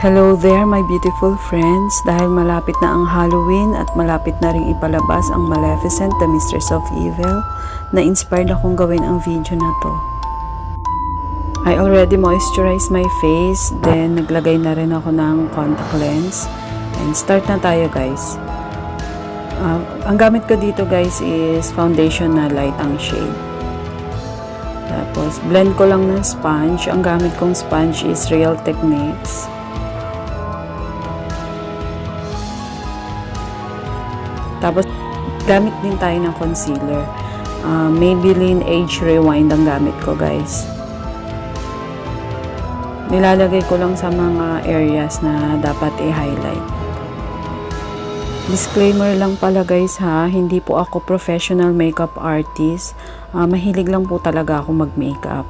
Hello there my beautiful friends. Dahil malapit na ang Halloween at malapit na ring ipalabas ang Maleficent, the Mistress of Evil, na-inspired akong gawin ang video na to. I already moisturized my face, then naglagay na rin ako ng contact lens. And start na tayo guys. Ang gamit ko dito guys is foundation na light ang shade. Tapos blend ko lang ng sponge. Ang gamit kong sponge is Real Techniques. Tapos, gamit din tayo ng concealer. Maybelline Age Rewind ang gamit ko, guys. Nilalagay ko lang sa mga areas na dapat i-highlight. Disclaimer lang pala guys ha, hindi po ako professional makeup artist. Mahilig lang po talaga ako mag-makeup.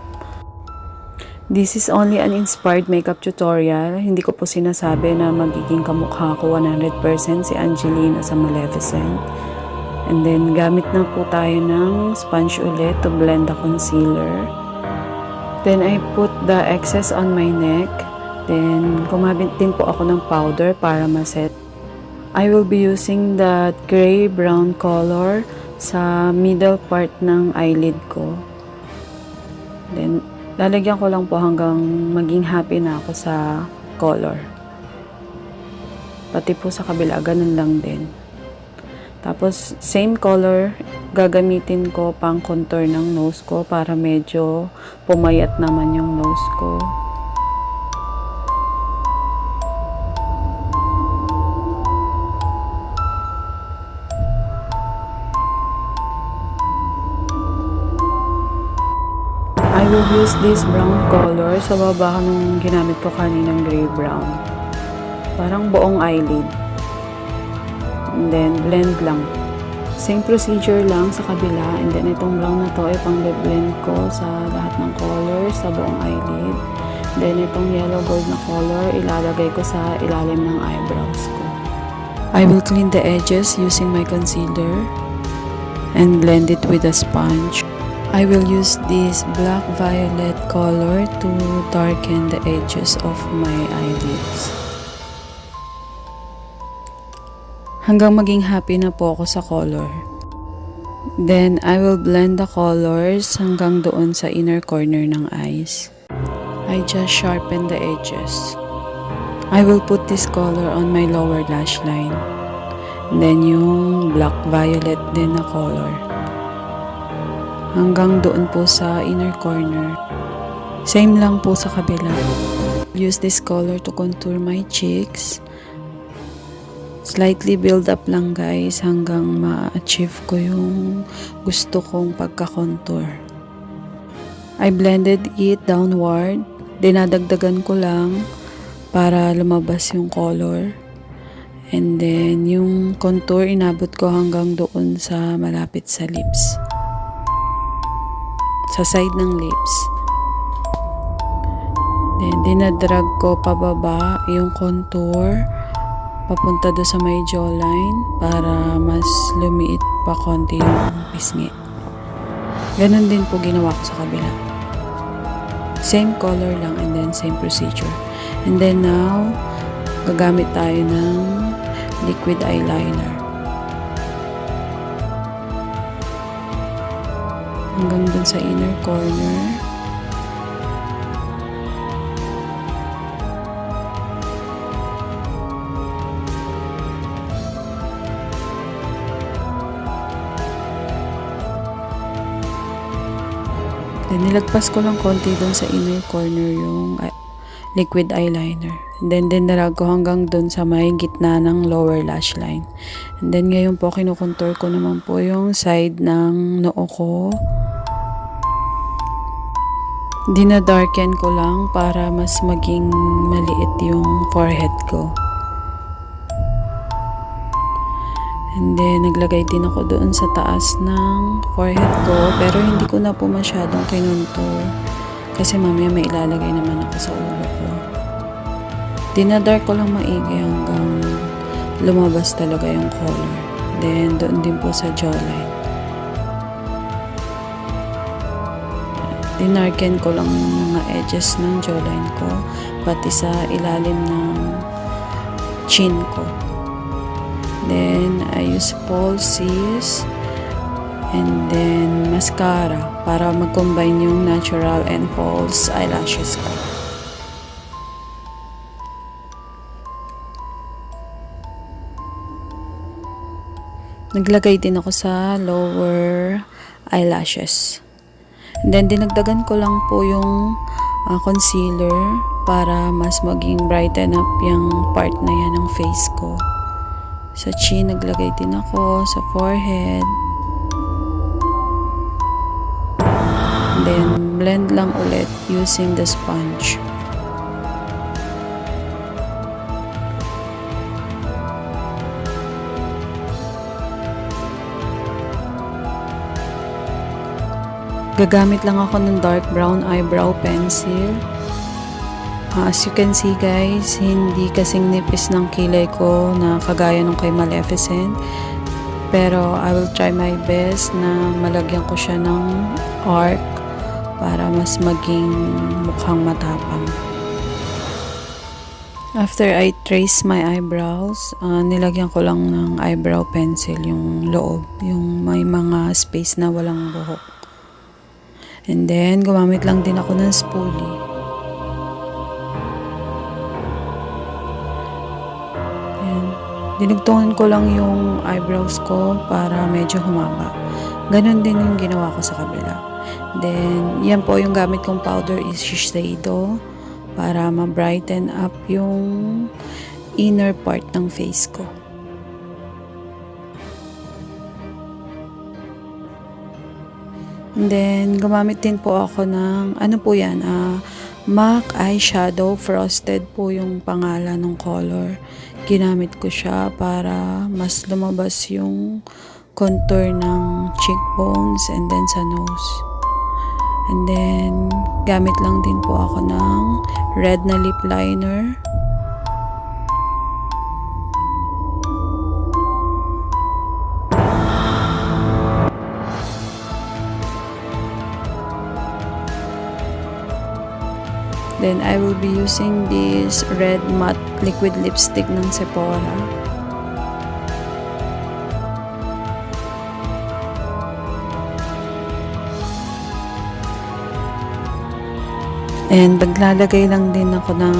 This is only an inspired makeup tutorial. Hindi ko po sinasabi na magiging kamukha ko 100% si Angelina sa Maleficent. And then, gamit na po tayo ng sponge ulit to blend the concealer. Then, I put the excess on my neck. Then, gumamit din po ako ng powder para maset. I will be using the gray-brown color sa middle part ng eyelid ko. Then, lalagyan ko lang po hanggang maging happy na ako sa color. Pati po sa kabila, ganun lang din. Tapos, same color, gagamitin ko pang contour ng nose ko para medyo pumayat naman yung nose ko. I will use this brown color sa baba nung ginamit ko kaninang gray brown. Parang buong eyelid. And then, blend lang. Same procedure lang sa kabila. And then, itong brown na to ay pang-blend ko sa lahat ng colors sa buong eyelid. Then, itong yellow gold na color, ilalagay ko sa ilalim ng eyebrows ko. I will clean the edges using my concealer and blend it with a sponge. I will use this black violet color to darken the edges of my eyelids. Hanggang maging happy na po ako sa color. Then, I will blend the colors hanggang doon sa inner corner ng eyes. I just sharpen the edges. I will put this color on my lower lash line. Then, yung black violet din na color. Hanggang doon po sa inner corner. Same lang po sa kabila. Use this color to contour my cheeks. Slightly build up lang guys hanggang ma-achieve ko yung gusto kong pagka-contour. I blended it downward. Dinadagdagan ko lang para lumabas yung color. And then yung contour inabot ko hanggang doon sa malapit sa lips. Sa side ng lips. Then, dinadrag ko pababa yung contour papunta doon sa may jawline para mas lumiit pa konti yung pisngi. Ganon din po ginawa ko sa kabila. Same color lang and then same procedure. And then now, gagamit tayo ng liquid eyeliner. Hanggang dun sa inner corner. Then, nilagpas ko lang konti dun sa inner corner yung liquid eyeliner. And then, dinarag ko hanggang dun sa may gitna ng lower lash line. And then, ngayon po, kinukontour ko naman po yung side ng noo ko. Dinadarken ko lang para mas maging maliit yung forehead ko. And then, naglagay din ako doon sa taas ng forehead ko. Pero hindi ko na po masyadong kinontour. Kasi mamaya may ilalagay naman ako sa ulo ko. Dinadark ko lang maigi hanggang lumabas talaga yung color. Then, doon din po sa jawline. dinarken ko lang yung mga edges ng jawline ko, pati sa ilalim ng chin ko. Then, I use falsies and then mascara para mag-combine yung natural and false eyelashes ko. Naglagay din ako sa lower eyelashes. And then, dinagdagan ko lang po yung concealer para mas maging brighten up yung part na yan ng face ko. Sa chin, naglagay din ako. Sa forehead. And then, blend lang ulit using the sponge. Gagamit lang ako ng dark brown eyebrow pencil. As you can see guys, hindi kasing nipis ng kilay ko na kagaya nung kay Maleficent. Pero I will try my best na malagyan ko siya ng arc para mas maging mukhang matapang. After I trace my eyebrows, nilagyan ko lang ng eyebrow pencil yung loob, yung may mga space na walang buhok. And then, gumamit lang din ako ng spoolie. Ayan. Dinugtungan ko lang yung eyebrows ko para medyo humaba. Ganon din yung ginawa ko sa kabila. Then, yan po yung gamit kong powder is Shiseido para ma-brighten up yung inner part ng face ko. And then, gumamit din po ako ng, ano po yan, MAC eyeshadow, frosted po yung pangalan ng color. Ginamit ko siya para mas lumabas yung contour ng cheekbones and then sa nose. And then, gamit lang din po ako ng red na lip liner. Then, I will be using this red matte liquid lipstick ng Sephora. And maglalagay lang din ako ng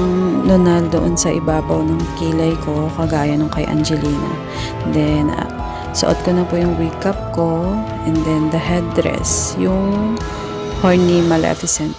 nunal doon sa ibabaw ng kilay ko, kagaya nung kay Angelina. Then, suot ko na po yung wig cap ko, and then the headdress, yung horny Maleficent.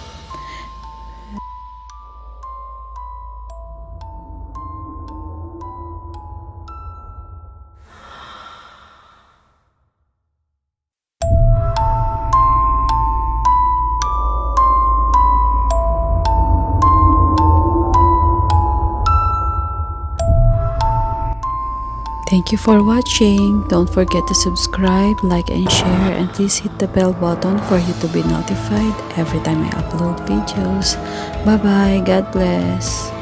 Thank you for watching. Don't forget to subscribe, like, and share, and please hit the bell button for you to be notified every time I upload videos. Bye bye. God bless.